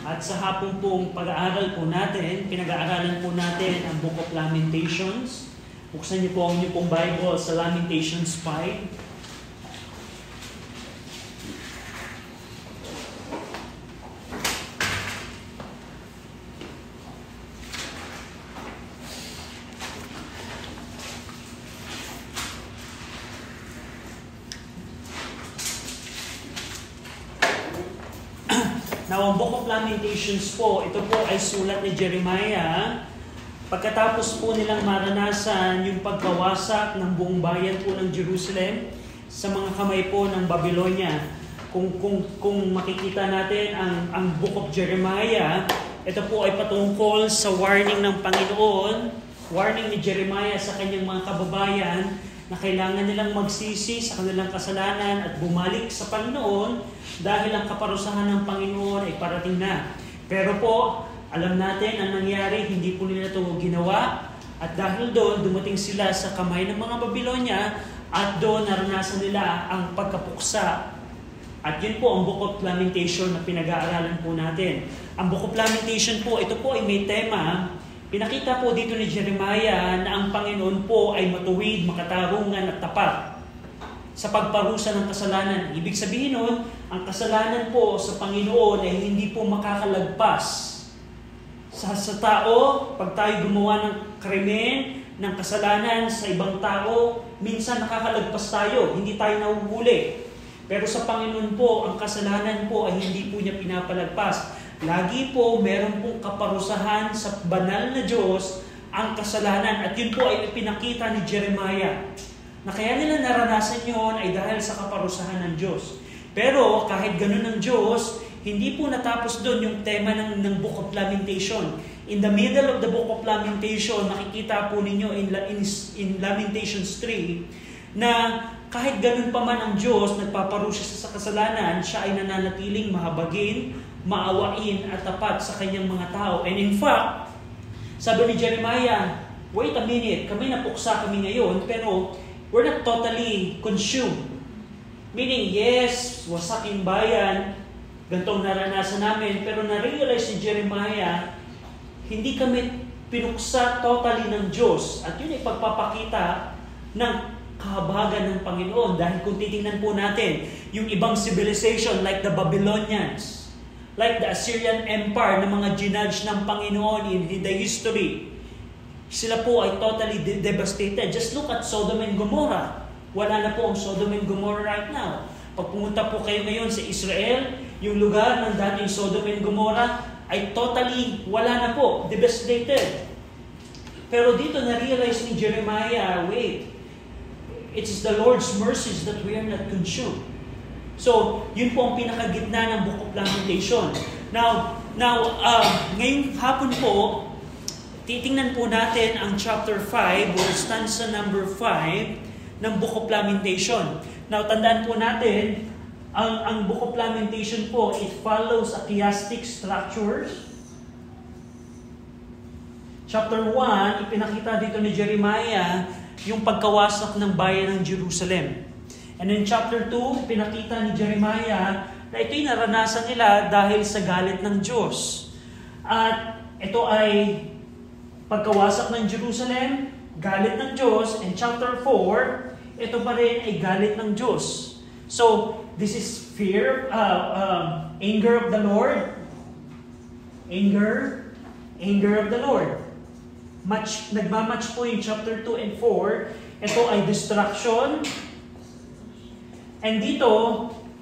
At sa hapon pong pag-aaral po natin, pinag-aaralan po natin ang Book of Lamentations. Buksan niyo po ang inyong pong Bible sa Lamentations 5. Now, ang Book of Lamentations po, ito po ay sulat ni Jeremiah. Pagkatapos po nilang maranasan yung pagkawasak ng buong bayan po ng Jerusalem sa mga kamay po ng Babylonia. Kung makikita natin ang Book of Jeremiah, ito po ay patungkol sa warning ng Panginoon, warning ni Jeremiah sa kanyang mga kababayan na kailangan nilang magsisi sa kanilang kasalanan at bumalik sa Panginoon dahil ang kaparusahan ng Panginoon ay parating na. Pero po, alam natin ang nangyari, hindi po nila ito ginawa at dahil doon, dumating sila sa kamay ng mga Babylonia at doon naranasan nila ang pagkapuksa. At yun po ang Book of Lamentation na pinag-aaralan po natin. Ang Book of Lamentation po, ito po ay may tema. Pinakita po dito ni Jeremiah na ang Panginoon po ay matuwid, makatarungan at tapat sa pagparusa ng kasalanan. Ibig sabihin nun, ang kasalanan po sa Panginoon ay hindi po makakalagpas sa tao. Pag tayo gumawa ng krimen, ng kasalanan sa ibang tao, minsan nakakalagpas tayo, hindi tayo nahuhuli. Pero sa Panginoon po, ang kasalanan po ay hindi po niya pinapalagpas. Lagi po, meron pong kaparusahan sa banal na Diyos ang kasalanan. At yun po ay pinakita ni Jeremiah. Na kaya nila naranasan yun ay dahil sa kaparusahan ng Diyos. Pero kahit ganun ng Diyos, hindi po natapos doon yung tema ng Book of Lamentation. In the middle of the Book of Lamentation, makikita po ninyo in Lamentations 3, na kahit ganun pa man ang Diyos, nagpaparusa sa kasalanan, siya ay nananatiling mahabagin, maawain at tapat sa kanyang mga tao. And in fact, sabi ni Jeremiah, wait a minute, kami napuksa kami ngayon, pero we're not totally consumed. Meaning, yes, wasak yung bayan, gantong naranasan namin, pero na-realize ni Jeremiah, hindi kami pinuksa totally ng Diyos. At yun ay pagpapakita ng kahabagan ng Panginoon. Dahil kung titingnan po natin, yung ibang civilization like the Babylonians, like the Assyrian Empire na mga ginudge ng Panginoon in the history, sila po ay totally devastated. Just look at Sodom and Gomorrah. Wala na po ang Sodom and Gomorrah right now. Pag pumunta po kayo ngayon sa Israel, yung lugar ng dating Sodom and Gomorrah ay totally wala na po, devastated. Pero dito na-realize ni Jeremiah, wait, it is the Lord's mercies that we are not consumed. So, yun po ang pinakagitna ng Book of Lamentation. Now, ngayong hapon po, titingnan po natin ang chapter 5 or stanza number 5 ng Book of Lamentation. Now, tandaan po natin, ang Book of Lamentation po, it follows a chiastic structure. Chapter 1, ipinakita dito ni Jeremiah yung pagkawasak ng bayan ng Jerusalem. And in chapter 2, pinakita ni Jeremiah na ito'y naranasan nila dahil sa galit ng Diyos. At ito ay pagkawasak ng Jerusalem, galit ng Diyos. And chapter 4, ito pa rin ay galit ng Diyos. So, this is fear, anger of the Lord. Anger of the Lord. Nagmamatch po yung chapter 2 and 4. Ito ay destruction. And dito,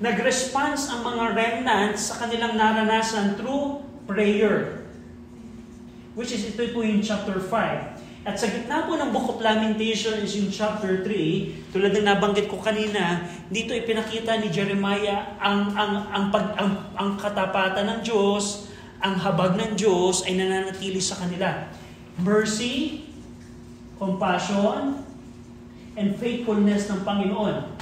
nag-response ang mga remnants sa kanilang naranasan through prayer. Which is ito po yung chapter 5. At sa gitna po ng Book of Lamentation is yung chapter 3. Tulad ng nabanggit ko kanina, dito ipinakita ni Jeremiah ang katapatan ng Diyos, ang habag ng Diyos ay nananatili sa kanila. Mercy, compassion, and faithfulness ng Panginoon.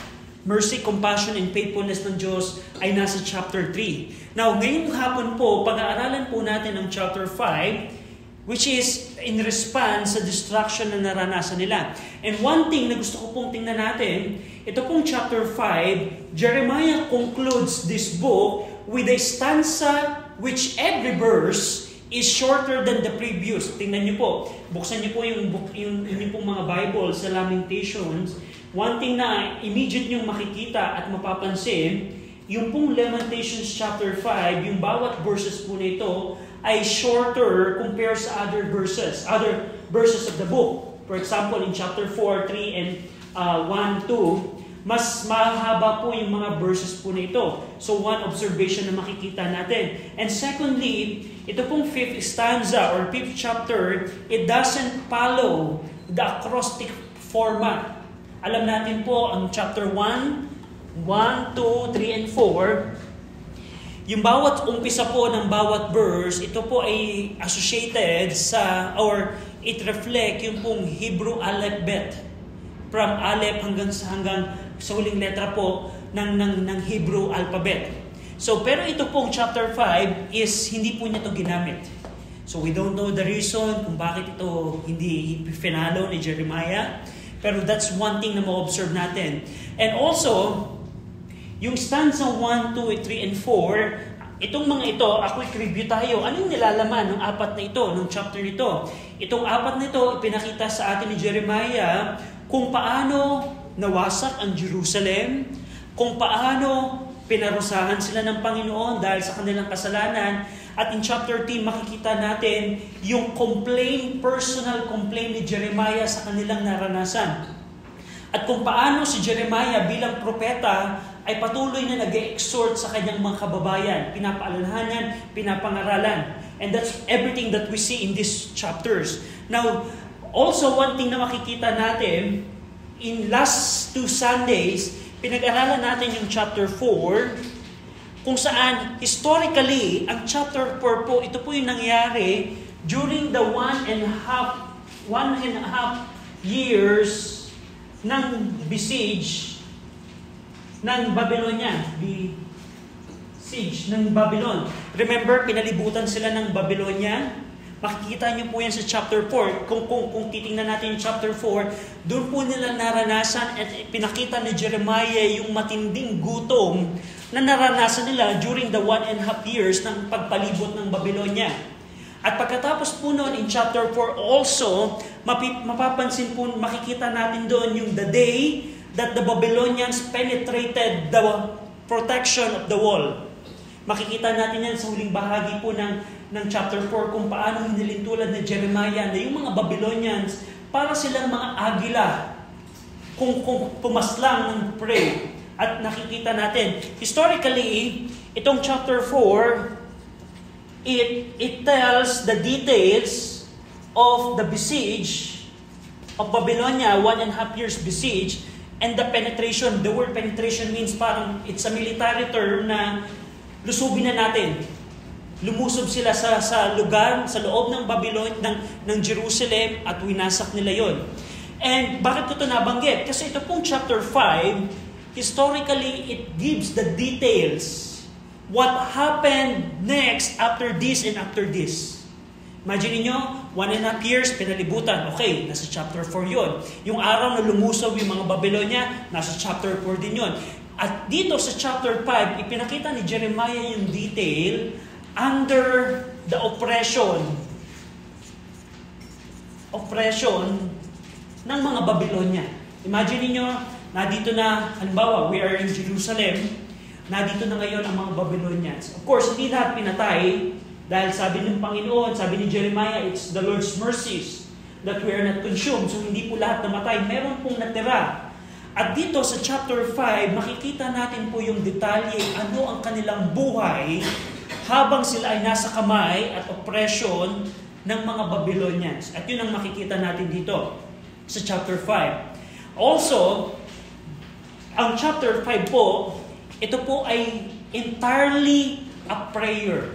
Mercy, compassion, and faithfulness ng Diyos ay nasa chapter 3. Now, ngayong hapon po, pag-aaralan po natin ang chapter 5, which is in response sa destruction na naranasan nila. And one thing na gusto ko pong tingnan natin, ito pong chapter 5, Jeremiah concludes this book with a stanza which every verse is shorter than the previous. Tingnan niyo po, buksan niyo po yung pong mga Bible sa Lamentations. One thing na immediate niyong makikita at mapapansin, yung pong Lamentations chapter 5, yung bawat verses po nito ay shorter compared sa other verses of the book. For example, in chapter 4, 3, and 1, 2, mas mahaba po yung mga verses po nito. So, one observation na makikita natin. And secondly, ito pong fifth stanza or fifth chapter, it doesn't follow the acrostic format. Alam natin po, ang chapter 1, 2, 3, and 4, yung bawat umpisa po ng bawat verse, ito po ay associated sa, or it reflect yung pong Hebrew alphabet. From Aleph hanggang sa huling letra po ng Hebrew alphabet. So, pero ito pong chapter 5 is hindi po niya ito ginamit. So, we don't know the reason kung bakit ito hindi finalo ni Jeremiah. Pero that's one thing na ma-observe natin. And also, yung stanza 1, 2, 3, and 4, itong mga ito, a quick review tayo. Anong nilalaman ng apat na ito, ng chapter nito? Itong apat na ito, ipinakita sa atin ni Jeremiah kung paano nawasak ang Jerusalem, kung paano pinarusahan sila ng Panginoon dahil sa kanilang kasalanan. At in chapter 10, makikita natin yung personal complaint ni Jeremiah sa kanilang naranasan. At kung paano si Jeremiah bilang propeta ay patuloy na nag-exhort sa kanyang mga kababayan, pinapaalalahanan, pinapangaralan. And that's everything that we see in these chapters. Now, also one thing na makikita natin, in last 2 Sundays, pinag-aralan natin yung chapter 4, kung saan historically, ang chapter 4 po, ito po yung nangyari during the 1.5 years ng besiege ng Babylonia. Siege ng Babylon. Remember, pinalibutan sila ng Babylonia. Makikita niyo po yan sa chapter 4. Kung titingnan natin yung chapter 4, doon po nila naranasan at pinakita ni Jeremiah yung matinding gutom na naranasan nila during the 1.5 years ng pagpalibot ng Babylonia. At pagkatapos po noon in chapter 4 also, mapapansin po, makikita natin doon yung the day that the Babylonians penetrated the protection of the wall. Makikita natin yan sa huling bahagi po ng chapter 4 kung paano hinilintulan ni Jeremiah na yung mga Babylonians para silang mga agila kung pumaslang ng prey. At nakikita natin, historically, itong chapter 4, it tells the details of the besiege of Babylonia, 1.5 years besiege, and the penetration. The word penetration means parang it's a military term na lusubin na natin. Lumusob sila sa lugar, sa loob ng Babylon, ng Jerusalem, at winasak nila yon. And bakit ko ito nabanggit? Kasi ito pong chapter 5, historically, it gives the details. What happened next after this and after this. Imagine niyo, 1.5 years, pinalibutan. Okay, nasa chapter 4 yon. Yung araw na lumusob yung mga Babylonia, nasa chapter 4 din yon. At dito sa chapter 5, ipinakita ni Jeremiah yung detail under the oppression ng mga Babylonia. Imagine niyo, nadito na, halimbawa, we are in Jerusalem, nadito na ngayon ang mga Babylonians. Of course, hindi lahat pinatay, dahil sabi ng Panginoon, sabi ni Jeremiah, it's the Lord's mercies that we are not consumed. So hindi po lahat namatay, meron pong natira. At dito sa chapter 5, makikita natin po yung detalye, ano ang kanilang buhay habang sila ay nasa kamay at oppression ng mga Babylonians. At yun ang makikita natin dito sa chapter 5. Also, ang chapter 5 po, ito po ay entirely a prayer.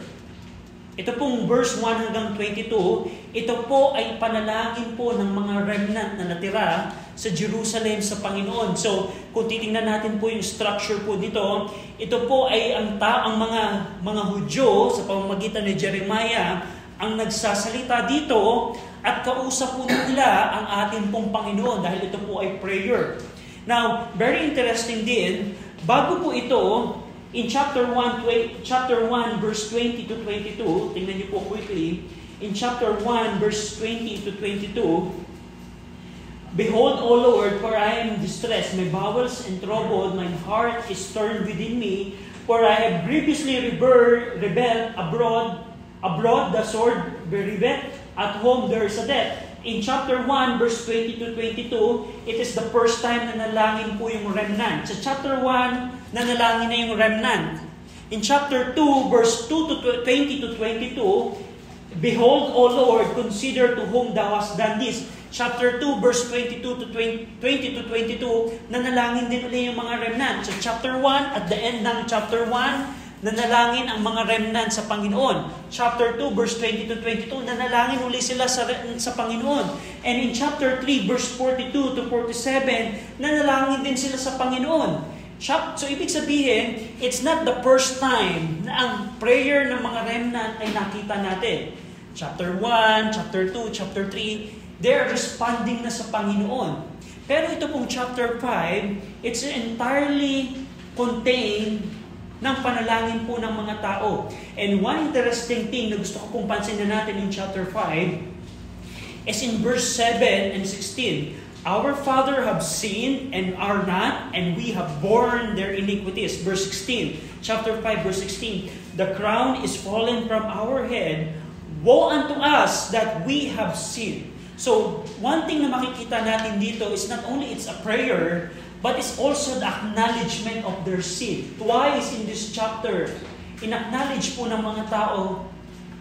Ito pong verse 1 hanggang 22, ito po ay panalangin po ng mga remnant na natira sa Jerusalem sa Panginoon. So, kung titingnan natin po yung structure po dito, ito po ay ang mga Hudyo sa pamamagitan ni Jeremiah ang nagsasalita dito at kausap po nila ang ating pong Panginoon dahil ito po ay prayer. Now, very interesting din, bago po ito, In chapter 1, verse 20 to 22, tingnan niyo po quickly. In chapter 1, verse 20 to 22, Behold, O Lord, for I am distressed, my bowels and troubled, my heart is turned within me, for I have grievously rebelled abroad the sword beribet, at home there is a death. In chapter 1, verse 20 to 22, it is the first time na nalangin po yung remnant. Sa chapter 1, nanalangin na yung remnant. In chapter 2, verse 2 to 20 to 22, Behold, O Lord, consider to whom thou hast done this. Chapter 2, verse 22 to 20 to 22, nanalangin din ulit yung mga remnant. Sa chapter 1, at the end ng chapter 1, nanalangin ang mga remnant sa Panginoon. Chapter 2, verse 20 to 22, nanalangin ulit sila sa Panginoon. And in chapter 3, verse 42 to 47, nanalangin din sila sa Panginoon. So, ibig sabihin, it's not the first time na ang prayer ng mga remnant ay nakita natin. Chapter 1, chapter 2, chapter 3, they're responding na sa Panginoon. Pero ito pong chapter 5, it's entirely contained ng panalangin po ng mga tao. And one interesting thing na gusto ko pong pansinin natin in chapter 5 is in verse 7 and 16. Our father have sinned and are not, and we have borne their iniquities. Verse 16, chapter 5, verse 16. The crown is fallen from our head. Woe unto us that we have sinned. So, one thing na makikita natin dito is not only it's a prayer, but it's also the acknowledgement of their sin. Twice in this chapter, in-acknowledge po ng mga tao,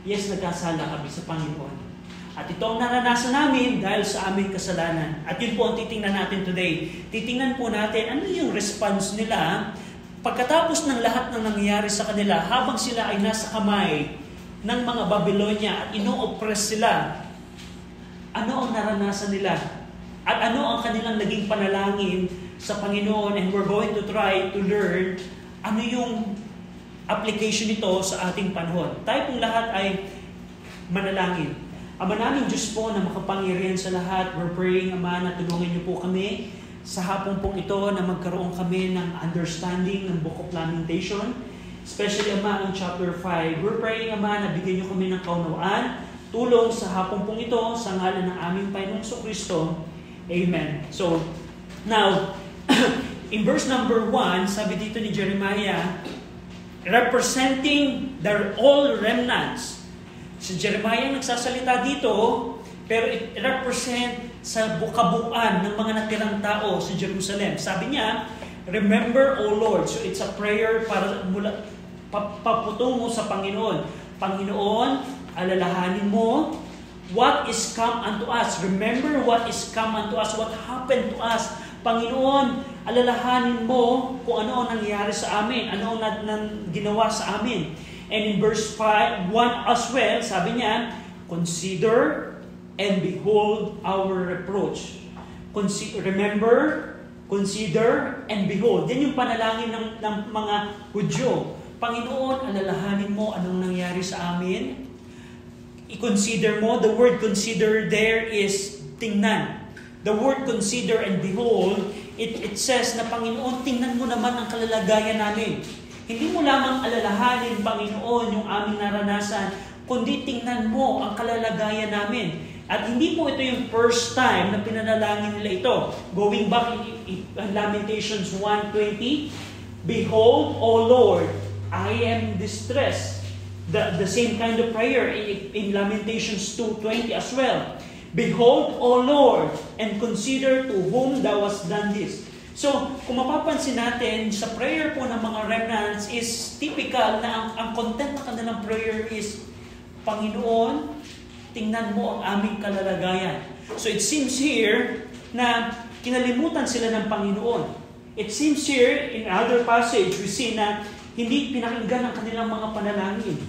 yes, nagkasala kami sa Panginoon. At ito ang naranasan namin dahil sa aming kasalanan. At yun po ang titingnan natin today. Titingnan po natin ano yung response nila pagkatapos ng lahat ng nangyayari sa kanila habang sila ay nasa kamay ng mga Babylonia at ino-oppress sila. Ano ang naranasan nila? At ano ang kanilang naging panalangin sa Panginoon? And we're going to try to learn ano yung application nito sa ating panahon. Tayo pong lahat ay manalangin. Ama naming Diyos po na makapangyarihan sa lahat, we're praying, Ama, na tulungan niyo po kami sa hapon pong ito na magkaroon kami ng understanding ng Book of Lamentation. Especially, Ama, ang chapter 5. We're praying, Ama, na bigyan niyo kami ng kaunawaan, tulong sa hapon pong ito, sa ngalan ng aming Panginoong Kristo. Amen. So, now, in verse number 1, sabi dito ni Jeremiah, representing all remnants. Si Jeremiah nagsasalita dito, pero it represent sa kabuuan ng mga natirang tao sa Jerusalem. Sabi niya, remember, O Lord. So it's a prayer para paputungo sa Panginoon. Panginoon, alalahanin mo what is come unto us. Remember what is come unto us, what happened to us. Panginoon, alalahanin mo kung ano ang nangyari sa amin, ano ang ginawa sa amin. And in verse 1 as well, sabi niya, consider and behold our reproach. Remember, consider, and behold. Yan yung panalangin ng mga Hudyo. Panginoon, alalahanin mo anong nangyari sa amin. I-consider mo. The word consider there is tingnan. The word consider and behold, it says na Panginoon, tingnan mo naman ang kalalagayan namin. Hindi mo lamang alalahanin, Panginoon, yung aming naranasan, kundi tingnan mo ang kalalagayan namin. At hindi po ito yung first time na pinanalangin nila ito. Going back in Lamentations 1:20, Behold, O Lord, I am distressed. The same kind of prayer in Lamentations 2:20 as well. Behold, O Lord, and consider to whom thou hast done this. So, kung mapapansin natin, sa prayer po ng mga remnants is typical na ang content ng kanilang prayer is, Panginoon, tingnan mo ang aming kalalagayan. So, it seems here na kinalimutan sila ng Panginoon. It seems here, in other passage, we see na hindi pinakinggan ang kanilang mga panalangin.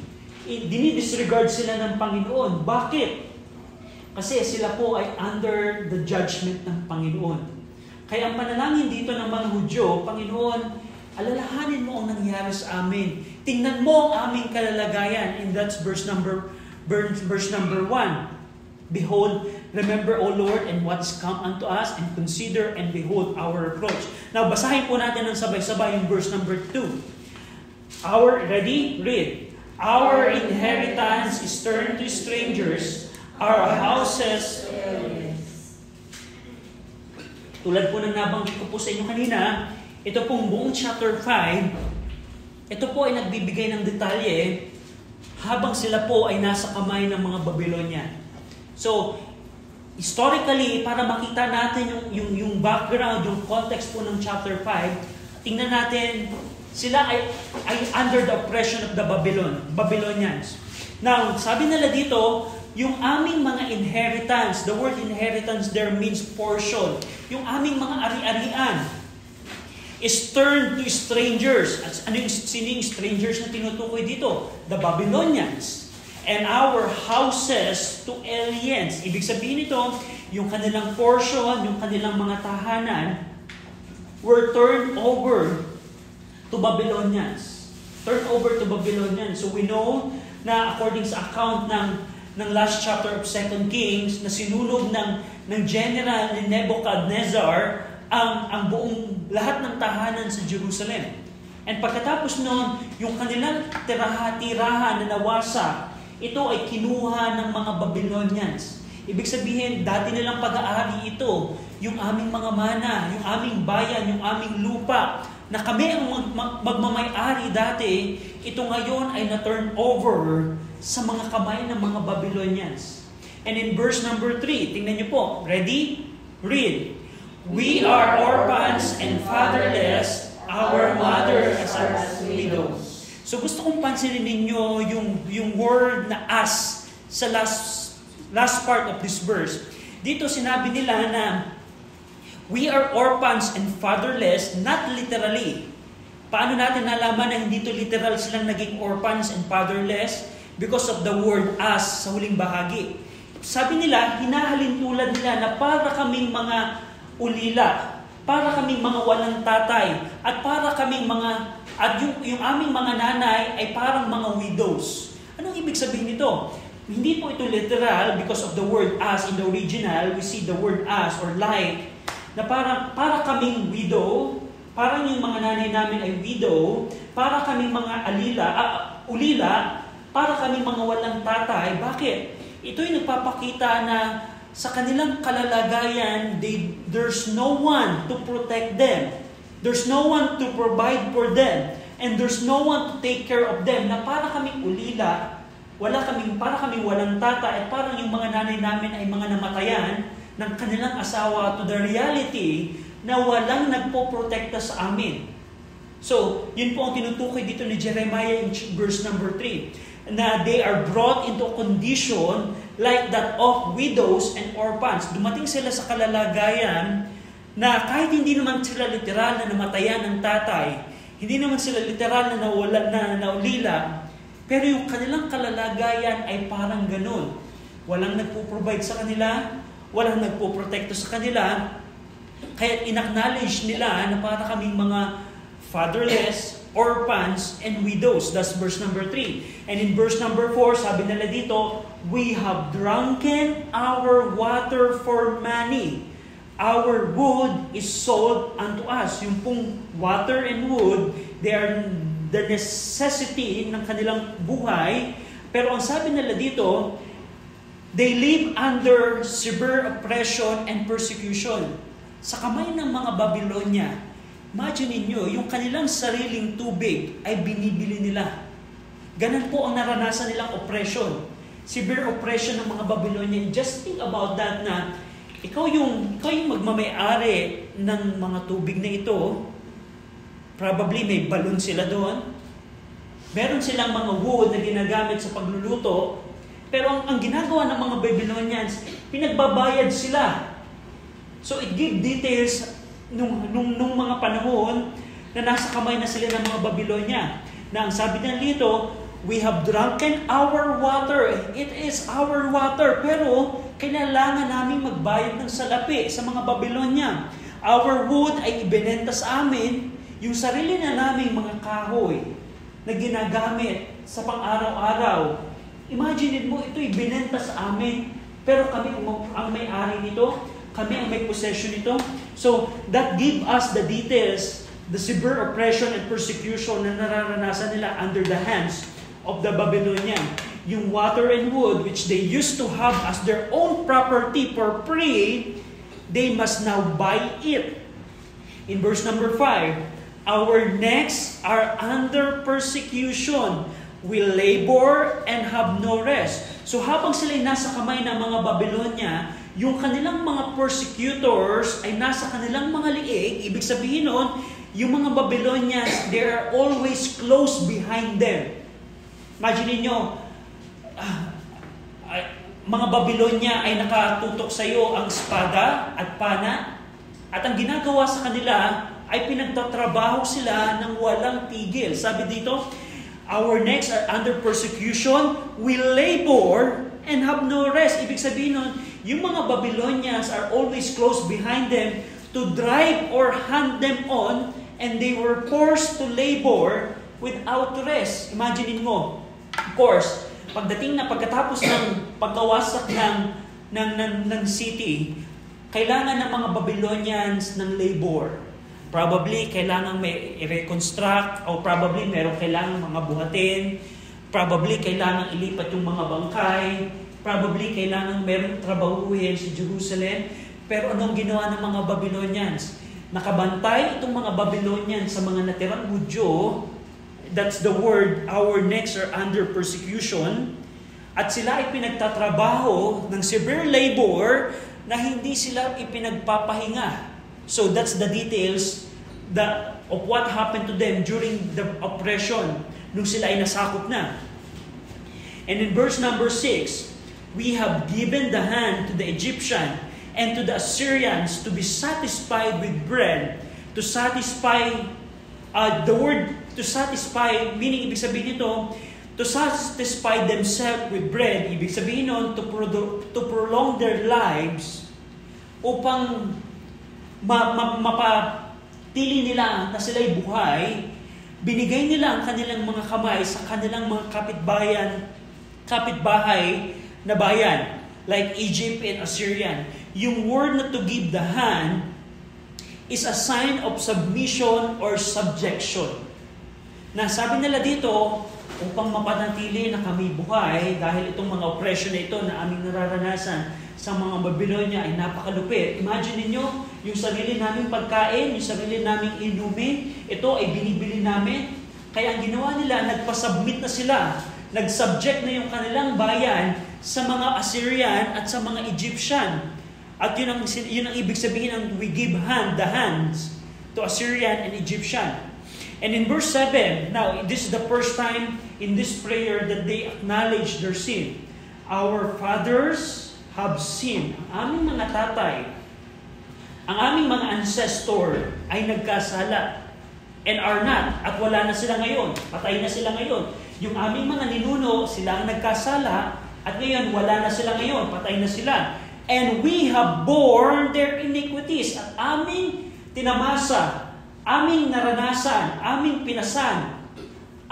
Dinidisregard sila ng Panginoon. Bakit? Kasi sila po ay under the judgment ng Panginoon. Kaya ang panalangin dito ng mga Hudyo, Panginoon, alalahanin mo ang nangyari sa amin. Tingnan mo ang aming kalalagayan. And that's verse number 1. Behold, remember, O Lord, and what's come unto us, and consider and behold our reproach. Now, basahin po natin ng sabay-sabay yung verse number 2. Ready? Read. Our inheritance is turned to strangers, our houses. Tulad po ng nabanggit ko po sa inyo kanina, ito pong buong chapter 5, ito po ay nagbibigay ng detalye habang sila po ay nasa kamay ng mga Babylonian. So, historically, para makita natin yung background, yung context po ng chapter 5, tingnan natin, sila ay under the oppression of the Babylonians. Now, sabi nila dito, yung aming mga inheritance, the word inheritance there means portion. Yung aming mga ari-arian is turned to strangers. Sino yung strangers na tinutukoy dito? The Babylonians. And our houses to aliens. Ibig sabihin nito, yung kanilang portion, yung kanilang mga tahanan, were turned over to Babylonians. Turned over to Babylonians. So we know na according sa account ng last chapter of 2 Kings, na sinunog ng general ni Nebuchadnezzar ang buong lahat ng tahanan sa Jerusalem. And pagkatapos noon, yung kanilang tirahan na nawasak, ito ay kinuha ng mga Babylonians. Ibig sabihin, dati nilang pag-aari ito, yung aming mga mana, yung aming bayan, yung aming lupa, na kami ang magmamay-ari dati, ito ngayon ay na-turn over sa mga kamay ng mga Babylonians. And in verse number 3, tingnan niyo po. Ready? Read. We are orphans and fatherless, our mother as our widow. So gusto kong pansinin ninyo yung word na as sa last part of this verse. Dito sinabi nila na we are orphans and fatherless, not literally. Paano natin nalaman na hindi to literal silang naging orphans and fatherless? Because of the word as sa huling bahagi. Sabi nila, hinahalin tulad nila na para kaming mga ulila, para kaming mga walang tatay, at para kaming mga, at yung aming mga nanay ay parang mga widows. Anong ibig sabihin nito? Hindi po ito literal because of the word as in the original. We see the word as or like, na para kaming widow, parang yung mga nanay namin ay widow, para kaming mga ulila, para kaming mga walang tatay. Bakit? Ito'y nagpapakita na sa kanilang kalalagayan, there's no one to protect them. There's no one to provide for them. And there's no one to take care of them. Na para kaming ulila, para kaming walang tatay, at parang yung mga nanay namin ay mga namatayan ng kanilang asawa, to the reality na walang nagpo-protekta sa amin. So, yun po ang tinutukoy dito ni Jeremiah in verse number 3. Na they are brought into a condition like that of widows and orphans. Dumating sila sa kalalagayan na kahit hindi naman sila literal na namatayan ng tatay, hindi naman sila literal na naulila, pero yung kanilang kalalagayan ay parang ganun. Walang nagpo-provide sa kanila, walang nagpo-protekto sa kanila, kaya in-acknowledge nila na para kaming mga fatherless, orphans, and widows. That's verse number 3. And in verse number 4, sabi nila dito, we have drunken our water for money. Our wood is sold unto us. Yung pong water and wood, they are the necessity ng kanilang buhay. Pero ang sabi nila dito, they live under severe oppression and persecution. Sa kamay ng mga Babylonia, imagine niyo, yung kanilang sariling tubig ay binibili nila. Ganun po ang naranasan nilang oppression. Severe oppression ng mga Babylonian. Just think about that na ikaw yung magmamay-ari ng mga tubig na ito. Probably may balon sila doon. Meron silang mga wood na ginagamit sa pagluluto. Pero ang ginagawa ng mga Babylonians, pinagbabayad sila. So it gives details nung mga panahon na nasa kamay na sila ng mga Babylonia. Na ang sabi nila dito, we have drunken our water. It is our water. Pero kailangan namin magbayad ng salapi sa mga Babylonia. Our wood ay ibinenta sa amin. Yung sarili na naming mga kahoy na ginagamit sa pang-araw-araw. Imagine mo, ito ibinenta sa amin. Pero kami ang may-ari nito. Kami ang may possession nito. So, that give us the details the severe oppression and persecution na nararanasan nila under the hands of the Babylonian. Yung water and wood which they used to have as their own property for free, they must now buy it. In verse number 5, our necks are under persecution. We labor and have no rest. So habang sila'y nasa kamay ng mga Babylonia, yung kanilang mga persecutors ay nasa kanilang mga liig. Ibig sabihin nun, yung mga Babylonians, they are always close behind them. Imagine niyo, mga Babylonia ay nakatutok sa iyo ang espada at pana, at ang ginagawa sa kanila ay pinagtatrabaho sila ng walang tigil. Sabi dito, our necks are under persecution, we labor and have no rest. Ibig sabihin nun, yung mga Babylonians are always close behind them to drive or hand them on, and they were forced to labor without rest. Imagine mo, of course, pagkatapos ng pagkawasak ng city, kailangan ng mga Babylonians ng labor. Probably kailangan may i-reconstruct, o probably meron kailangan mga buhatin, probably kailangan ilipat yung mga bangkay, probably kailangan meron trabahuhin sa Jerusalem. Pero anong ginawa ng mga Babylonians? Nakabantay itong mga Babylonians sa mga natirang Hudyo. That's the word, our necks are under persecution. At sila ay pinagtatrabaho ng severe labor na hindi sila ipinagpapahinga. So that's the details of what happened to them during the oppression nung sila ay nasakop na. And in verse number 6, we have given the hand to the Egyptian and to the Assyrians to be satisfied with bread. To satisfy, the word to satisfy, meaning ibig sabihin nito, to satisfy themselves with bread, ibig sabihin nun, to prolong their lives upang mapatili nila na sila'y buhay, binigay nila ang kanilang mga kamay sa kanilang mga kapitbahay na bayan, like Egypt and Assyrian. Yung word na to give the hand is a sign of submission or subjection. Na sabi nila dito, upang mapanatili na kami buhay, dahil itong mga oppression na ito na aming nararanasan sa mga Babylonia ay napakalupit. Imagine niyo yung sarili naming pagkain, yung sarili naming inumin, ito ay binibili namin. Kaya ang ginawa nila, nagpasubmit na sila, nagsubject na yung kanilang bayan sa mga Assyrian at sa mga Egyptian. At yun ang ibig sabihin ng we give the hands to Assyrian and Egyptian. And in verse 7, now this is the first time in this prayer that they acknowledge their sin. Our fathers have sinned. Ang aming mga tatay, ang aming mga ancestor ay nagkasala and are not. At wala na sila ngayon. Patay na sila ngayon. Yung aming mga ninuno, sila ang nagkasala at ngayon wala na sila ngayon. Patay na sila. And we have borne their iniquities. At aming tinamasa, aming naranasan, aming pinasan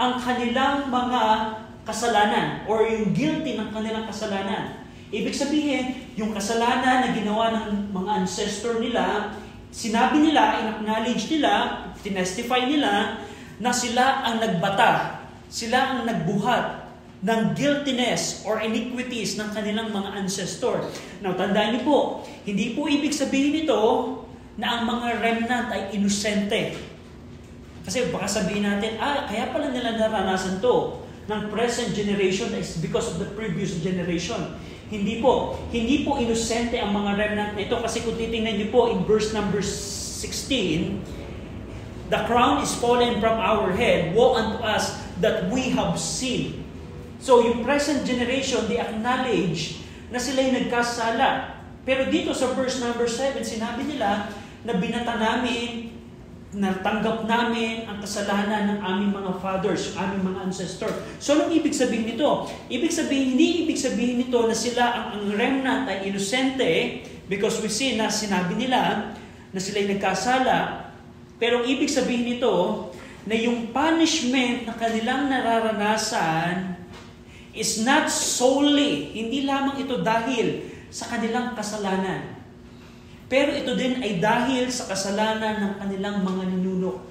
ang kanilang mga kasalanan or yung guilty ng kanilang kasalanan. Ibig sabihin, yung kasalanan na ginawa ng mga ancestor nila, sinabi nila, in-acknowledge nila, tinestify nila na sila ang nagbata, sila ang nagbuhat ng guiltiness or iniquities ng kanilang mga ancestor. Now, tandaan niyo po, hindi po ibig sabihin ito na ang mga remnant ay inosente. Kasi baka sabihin natin, kaya pala nila naranasan to ng present generation is because of the previous generation. Hindi po inosente ang mga remnant na ito kasi kung titingnan niyo po in verse number 16, the crown is fallen from our head, woe unto us that we have sinned. So yung present generation, they acknowledge na sila'y nagkasala. Pero dito sa verse number 7, sinabi nila na binata namin, natanggap namin ang kasalanan ng aming mga fathers, aming mga ancestor. So, anong ibig sabihin nito? Hindi ibig sabihin nito na sila, ang remnant ay inosente, because we see na sinabi nila na sila'y nagkasala. Pero ibig sabihin nito na yung punishment na kanilang nararanasan is not solely, hindi lamang ito dahil sa kanilang kasalanan. Pero ito din ay dahil sa kasalanan ng kanilang mga ninuno.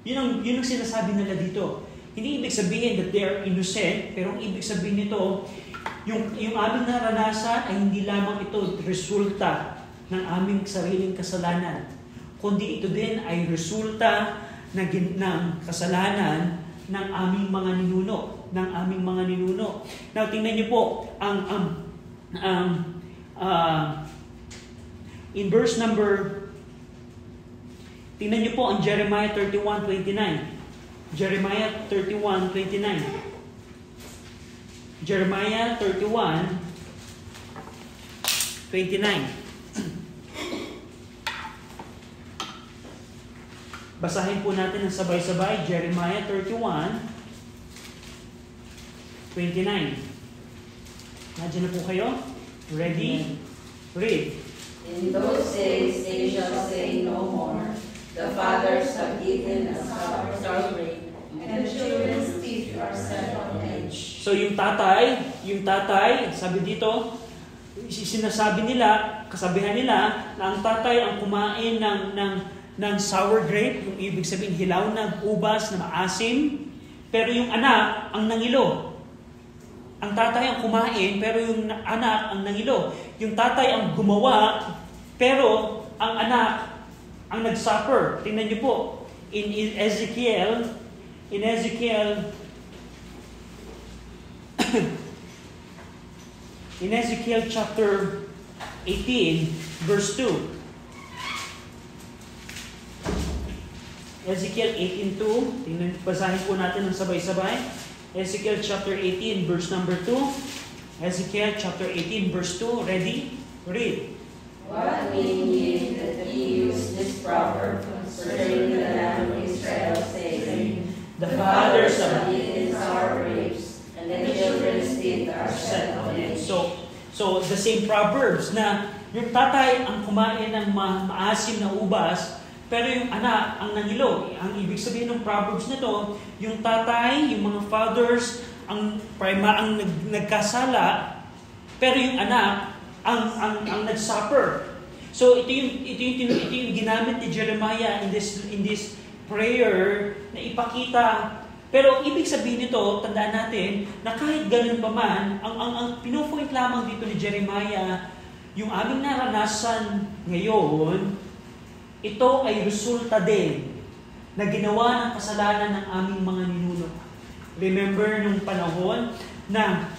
Yun ang sinasabi nila dito. Hindi ibig sabihin that they are innocent, pero ang ibig sabihin nito, yung aming naranasan ay hindi lamang ito resulta ng aming sariling kasalanan, kundi ito din ay resulta ng kasalanan ng aming mga ninuno, Now, tingnan niyo po, in verse number, tingnan niyo po ang Jeremiah 31:29. Jeremiah 31:29. Jeremiah 31:29. Basahin po natin ng sabay-sabay, Jeremiah 31:29. Nandiyan na po kayo? Ready? Read. In those days they shall say no more, the fathers have eaten and starved, and the children's teeth are set on edge. So yung tatay, sabi dito, sinasabi nila, kasabihan nila, na ang tatay ang kumain ng sour grape, yung ibig sabihin hilaw na ubas na maasim, pero yung anak ang nangilo. Ang tatay ang kumain, pero yung anak ang nangilo. Yung tatay ang gumawa, pero ang anak ang nag-suffer. Tingnan niyo po, in Ezekiel chapter 18, verse 2. Ezekiel 18:2. Tingnan, basahin po natin ng sabay-sabay. Ezekiel chapter 18, verse number 2. Ezekiel chapter 18, verse 2. Ready? Read. What mean ye that ye use this proverb concerning the land of Israel, saying, the fathers have eaten sour grapes, and the children's teeth are set on edge? So the same proverbs na yung tatay ang kumain ng maasim na ubas, pero yung anak ang nangilo. Ang ibig sabihin ng proverbs nito, yung tatay, yung mga fathers ang nagkasala, pero yung anak ang nagsuffer. So ito yung ginamit ni Jeremiah in this prayer na ipakita. Pero ibig sabihin nito, tandaan natin na kahit ganun pa man, ang pinupoint lamang dito ni Jeremiah, yung aming naranasan ngayon, ito ay resulta din na ginawa ng kasalanan ng aming mga ninuno. Remember nung panahon na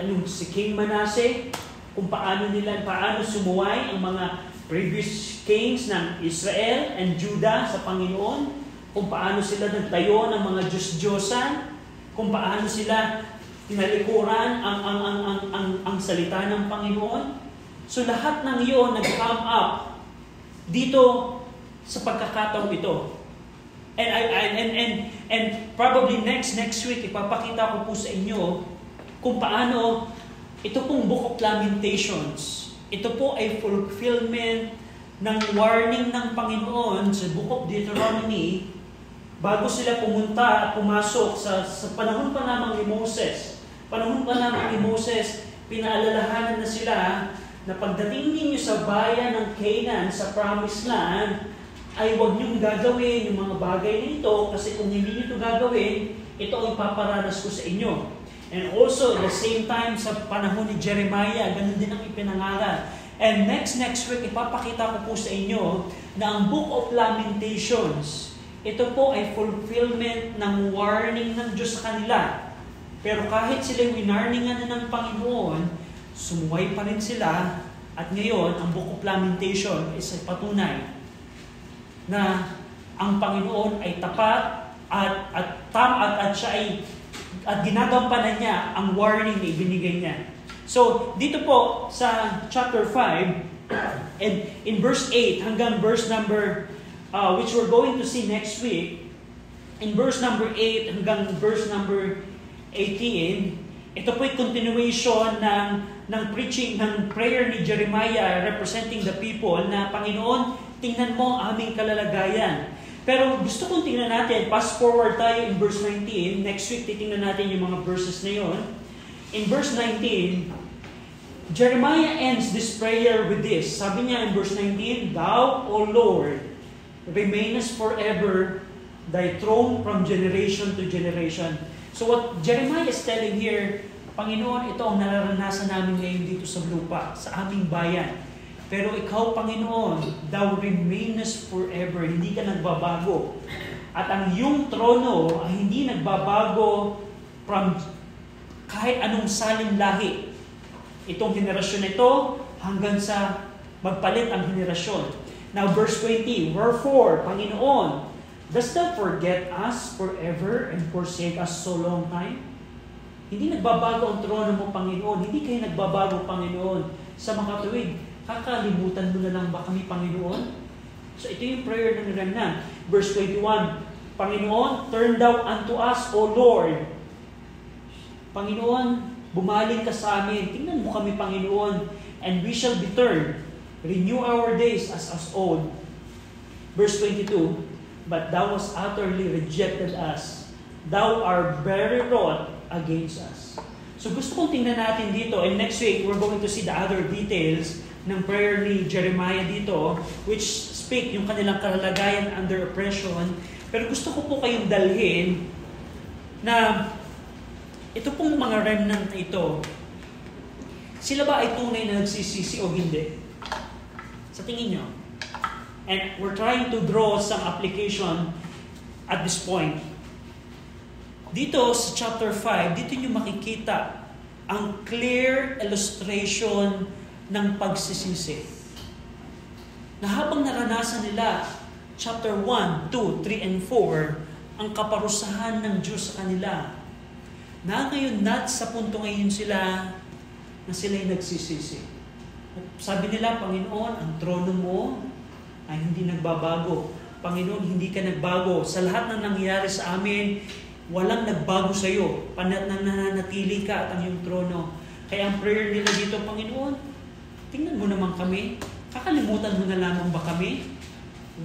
nung si King Manasseh, kung paano sumuway ang mga previous kings ng Israel and Judah sa Panginoon, kung paano sila nagtayo ng mga Diyos-Diyosan, kung paano sila tinalikuran ang salita ng Panginoon. So lahat ng iyon nag-come up dito sa pagkakataong ito. And probably next week ipapakita ko po sa inyo kung paano ito pong Book of Lamentations. Ito po ay fulfillment ng warning ng Panginoon sa Book of Deuteronomy bago sila pumunta at pumasok sa panahon pa lamang ni Moses. Pinaalalahanan na sila na pagdating ninyo sa bayan ng Canaan, sa Promised Land, ay huwag niyong gagawin yung mga bagay nito kasi kung hindi niyo ito gagawin, ito ang ipaparanas ko sa inyo. And also, at the same time, sa panahon ni Jeremiah, ganun din ang ipinangaral. And next week, ipapakita ko po sa inyo na ang Book of Lamentations, ito po ay fulfillment ng warning ng Diyos sa kanila. Pero kahit sila winarningan na ng Panginoon, sumuway pa rin sila, at ngayon, ang Book of Lamentation is patunay na ang Panginoon ay tapat at siya ay ginagampanan niya ang warning na ibinigay niya. So, dito po sa chapter 5, and in verse 8 hanggang verse number, which we're going to see next week, in verse number 8 hanggang verse number 18, ito po ay continuation ng preaching, ng prayer ni Jeremiah representing the people na, Panginoon, tingnan mo ang aming kalalagayan. Pero gusto kong tingnan natin, fast forward tayo in verse 19, next week titingnan natin yung mga verses na yun. In verse 19, Jeremiah ends this prayer with this. Sabi niya in verse 19, Thou, O Lord, remainest forever, thy throne from generation to generation. So what Jeremiah is telling here, Panginoon, ito ang nararanasan namin ngayon dito sa lupa, sa aming bayan. Pero ikaw, Panginoon, thou remainest forever, hindi ka nagbabago. At ang iyong trono ay hindi nagbabago from kahit anong saling lahi. Itong henerasyon ito hanggang sa magpalit ang henerasyon. Now verse 20, wherefore, Panginoon, dost thou forget us forever and forsake us so long time? Hindi nagbabago ang trono mo, Panginoon. Hindi kayo nagbabago, Panginoon, sa mga tuwid. Kakalimutan mo na lang ba kami, Panginoon? So ito yung prayer ng remnant. Verse 21, Panginoon, turn thou unto us, O Lord. Panginoon, bumaling ka sa amin. Tingnan mo kami, Panginoon, and we shall be turned. Renew our days as old. Verse 22, but thou hast utterly rejected us. Thou art very wroth against us. So gusto kong tingnan natin dito, and next week, we're going to see the other details ng prayer ni Jeremiah dito, which speak yung kanilang kalagayan under oppression. Pero gusto ko po kayong dalhin na ito pong mga remnant na ito, sila ba ay tunay na nagsisisi o hindi? Sa tingin nyo? And we're trying to draw some application at this point. Dito sa chapter 5, dito nyo makikita ang clear illustration ng pagsisisi. Na habang naranasan nila chapter 1, 2, 3, and 4, ang kaparusahan ng Diyos sa kanila, na ngayon sa punto ngayon sila na sila'y nagsisisi. Sabi nila, Panginoon, ang trono mo ay hindi nagbabago. Panginoon, hindi ka nagbago. Sa lahat ng nangyayari sa amin, walang nagbago sa iyo. Nananatili ka at ang iyong trono. Kaya ang prayer nila dito, Panginoon, tingnan mo naman kami. Kakalimutan mo na lamang ba kami?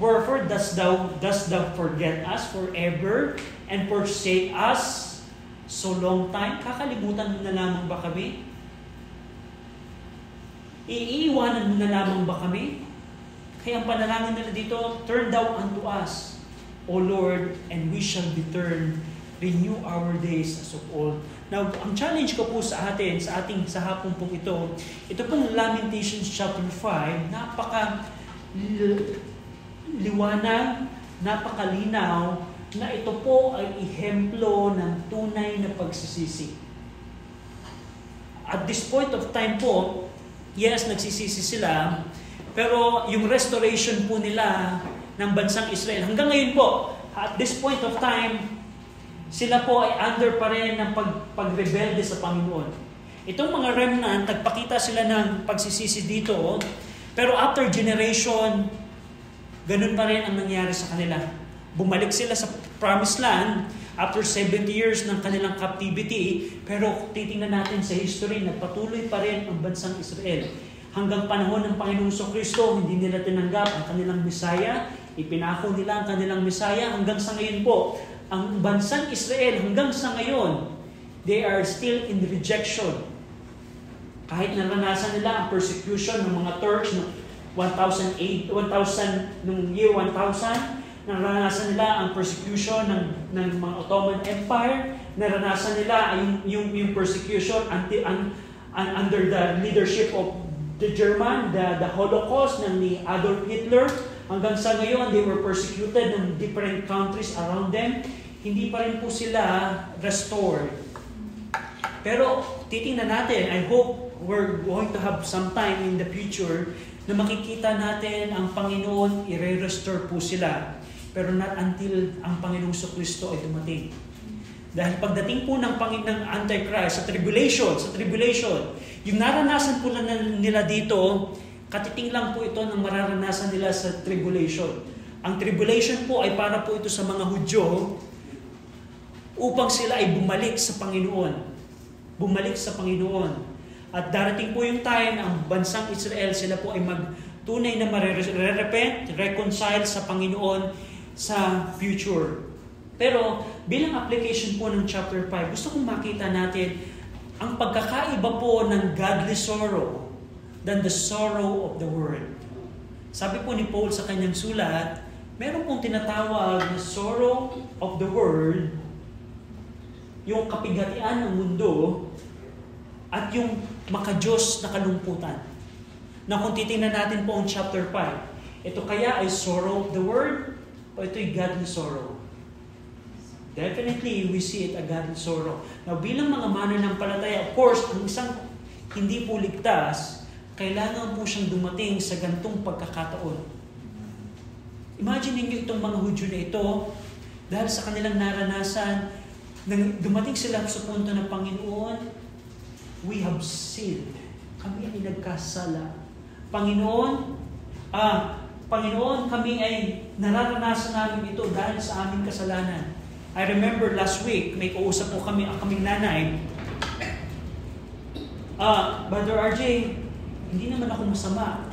Wherefore dost thou forget us forever and forsake us so long time? Kakalimutan mo na lamang ba kami? Iiwanan mo na lamang ba kami? Kaya ang panalangin nila dito, turn thou unto us, O Lord, and we shall be turned. Renew our days as of old. Now, ang challenge ko po sa atin, sa hapon pong ito pong Lamentations chapter 5, liwanag, napakalinaw, na ito po ay ihemplo ng tunay na pagsisisi. At this point of time po, yes, nagsisisi sila, pero yung restoration po nila ng bansang Israel, hanggang ngayon po, at this point of time, sila po ay under pa rin ng pagrebelde sa Panginoon. Itong mga remnant, nagpakita sila ng pagsisisi dito, pero after generation, ganun pa rin ang nangyari sa kanila. Bumalik sila sa promised land after 70 years ng kanilang captivity, pero titingnan natin sa history, nagpatuloy pa rin ang bansang Israel. Hanggang panahon ng Panginoong Kristo, hindi nila tinanggap ang kanilang Mesaya, ipinako nila ang kanilang Mesaya, hanggang sa ngayon po, ang bansang Israel hanggang sa ngayon, they are still in rejection. Kahit naranasan nila ang persecution ng mga Turks noong 1000 noong year 1000, naranasan nila ang persecution ng mga Ottoman Empire, naranasan nila yung persecution under the leadership of the German, the Holocaust ng ni Adolf Hitler. Hanggang sa ngayon, they were persecuted in different countries around them. Hindi pa rin po sila restored. Pero titingnan natin, I hope we're going to have some time in the future na makikita natin ang Panginoon, i-restore po sila. Pero not until ang Panginoong Kristo ay dumating. Dahil pagdating po ng Antichrist sa tribulation, yung naranasan po nila dito, katiting lang po ito ng mararanasan nila sa tribulation. Ang tribulation po ay para po ito sa mga Hudyo upang sila ay bumalik sa Panginoon. Bumalik sa Panginoon. At darating po yung time, ang bansang Israel, sila po ay magtunay na repent, reconcile sa Panginoon sa future. Pero bilang application po ng chapter 5, gusto kong makita natin ang pagkakaiba po ng godly sorrow than the sorrow of the world. Sabi po ni Paul sa kanyang sulat, Meron pong tinatawag na sorrow of the world, yung kapigatian ng mundo, at yung makadiyos na kalungkutan. Na kung titingnan natin po ang chapter 5, ito kaya ay sorrow of the world o ito'y godly sorrow? Definitely, we see it a godly sorrow. Now, bilang mga mananampalataya, of course, ang isang hindi po ligtas, kailangan po siyang dumating sa gantong pagkakataon. Imagine niyo itong mga Hudyo na ito, dahil sa kanilang naranasan, nang dumating sila sa punto ng Panginoon, we have sinned. Kami ay nagkasala. Panginoon, kami ay nararanasan namin ito dahil sa aming kasalanan. I remember last week, may kausap po kami, ang kaming nanay. Brother RJ, hindi naman ako masama.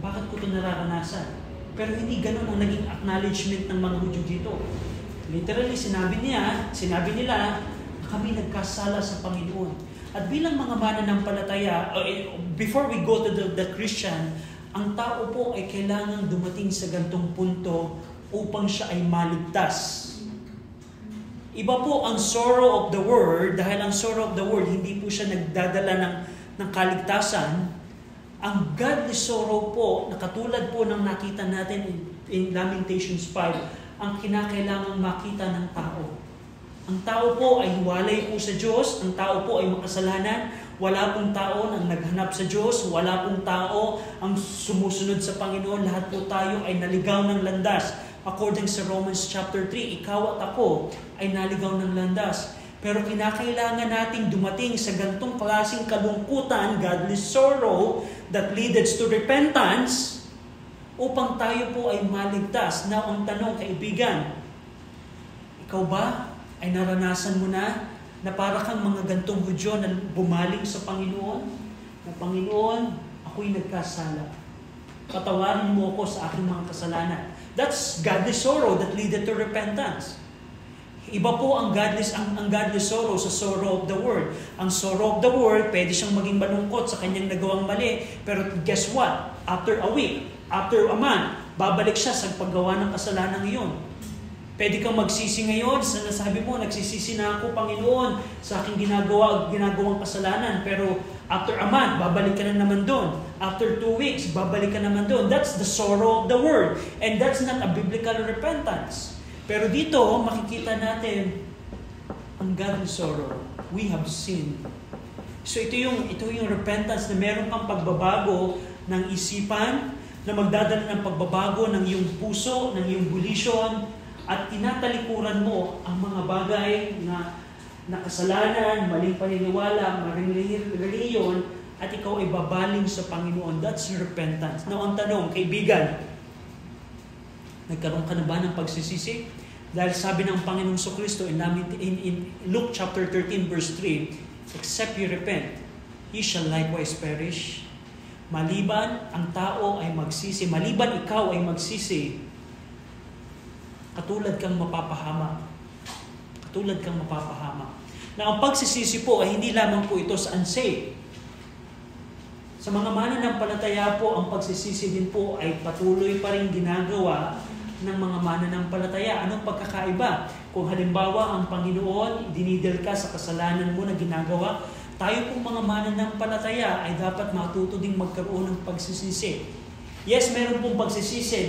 Bakit ko ito nararanasan? Pero hindi ganun ang naging acknowledgement ng mga Hudyo dito. Literally, sinabi nila, kami nagkasala sa Panginoon. At bilang mga mananampalataya, before we go to the Christian, ang tao po ay kailangang dumating sa gantong punto upang siya ay maligtas. Iba po ang sorrow of the world, dahil ang sorrow of the world, hindi po siya nagdadala ng kaligtasan. Ang godly sorrow po, na katulad po ng nakita natin in Lamentations 5, ang kinakailangang makita ng tao. Ang tao po ay hiwalay po sa Diyos, ang tao po ay makasalanan, wala pong tao ang naghanap sa Diyos, wala pong tao ang sumusunod sa Panginoon, lahat po tayo ay naligaw ng landas. According sa Romans chapter 3, ikaw at ako ay naligaw ng landas. Pero kinakailangan nating dumating sa gantong klaseng kalungkutan, godly sorrow, that leads to repentance, upang tayo po ay maligtas. Now, ang tanong, kaibigan, ikaw ba ay naranasan mo na para kang mga gantong Hudyo na bumaling sa Panginoon? Na Panginoon, ako'y nagkasala. Patawarin mo ako sa aking mga kasalanan. That's godly sorrow that leads to repentance. Iba po ang godly sorrow sa sorrow of the world. Ang sorrow of the world, pwede siyang maging malungkot sa kanyang nagawang mali. Pero guess what? After a week, after a month, babalik siya sa paggawa ng kasalanan ngayon. Pwede kang magsisi ngayon, nasabi mo, nagsisisi na ako, Panginoon, sa aking ginagawang kasalanan. Pero after a month, babalik ka na naman doon. After 2 weeks, babalik ka naman doon. That's the sorrow of the world. And that's not a biblical repentance. Pero dito, makikita natin ang godly sorrow. We have sinned. So ito yung repentance na meron kang pagbabago ng isipan, na magdadala ng pagbabago ng iyong puso, ng iyong volition, at tinatalikuran mo ang mga bagay na kasalanan, maling paniniwala, maling reliyon, at ikaw ay babaling sa Panginoon. That's repentance. Now, ang tanong, kaibigan, nagkaroon ka na ba ng pagsisisi? Dahil sabi ng Panginoong Kristo in Luke chapter 13 verse 3, except you repent, ye shall likewise perish. Maliban ang tao ay magsisi, maliban ikaw ay magsisi, katulad kang mapapahama. Katulad kang mapapahama. Na ang pagsisisi po ay hindi lamang po ito sa unsaved. Sa mga mananampalataya po, ang pagsisisi din po ay patuloy pa rin ginagawa ng mga mananampalataya. Anong pagkakaiba? Kung halimbawa ang Panginoon, dinidil ka sa kasalanan mo na ginagawa, tayo pong mga mananampalataya ay dapat matuto ding magkaroon ng pagsisisi. Yes, meron pong pagsisisi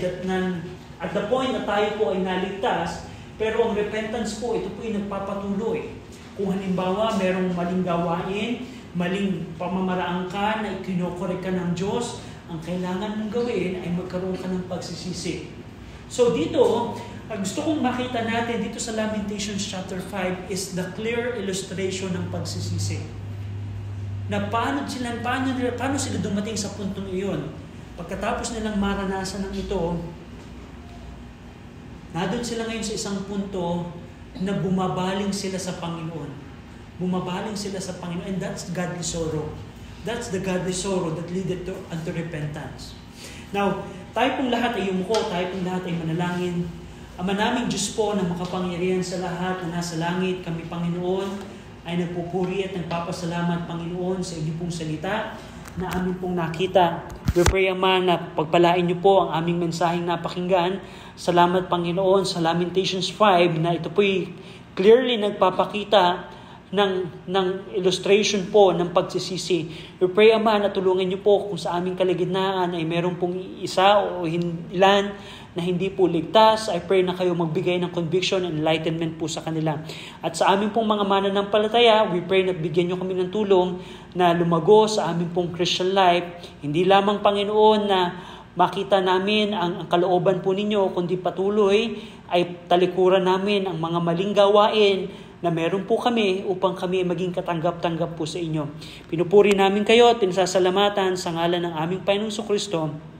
at the point na tayo po ay naligtas, pero ang repentance po, ito po ay nagpapatuloy. Kung halimbawa merong maling gawain, maling pamamaraan ka na ikinokorek ka ng Diyos, ang kailangan mong gawin ay magkaroon ka ng pagsisisi. So dito, gusto kong makita natin dito sa Lamentations chapter 5 is the clear illustration ng pagsisisi. Na paano sila dumating sa puntong iyon? Pagkatapos nilang maranasan ng ito, nandun sila ngayon sa isang punto na bumabaling sila sa Panginoon. Bumabaling sila sa Panginoon, and that's godly sorrow. That's the godly sorrow that leaded unto repentance. Now, tayo pong lahat ay yumuko, tayo pong lahat ay manalangin. Ama naming Diyos po na makapangyarihan sa lahat na nasa langit, kami Panginoon ay nagpupuri at nagpapasalamat Panginoon sa inyong pong salita na amin pong nakita. We pray, Ama, na pagpalain niyo po ang aming mensaheng napakinggan. Salamat, Panginoon, sa Lamentations 5 na ito po'y clearly nagpapakita ng illustration po ng pagsisisi. We pray, Ama, na tulungan niyo po kung sa aming kalagitnaan ay meron pong isa o ilan na hindi po ligtas. I pray na kayo magbigay ng conviction and enlightenment po sa kanila. At sa aming pong mga mananampalataya, we pray na bigyan niyo kami ng tulong na lumago sa aming pong Christian life. Hindi lamang, Panginoon, na makita namin ang kalooban po ninyo, kundi patuloy ay talikuran namin ang mga maling gawain na meron po kami upang kami maging katanggap-tanggap po sa inyo. Pinupuri namin kayo at pinasasalamatan sa ngalan ng aming Panginoong Kristo.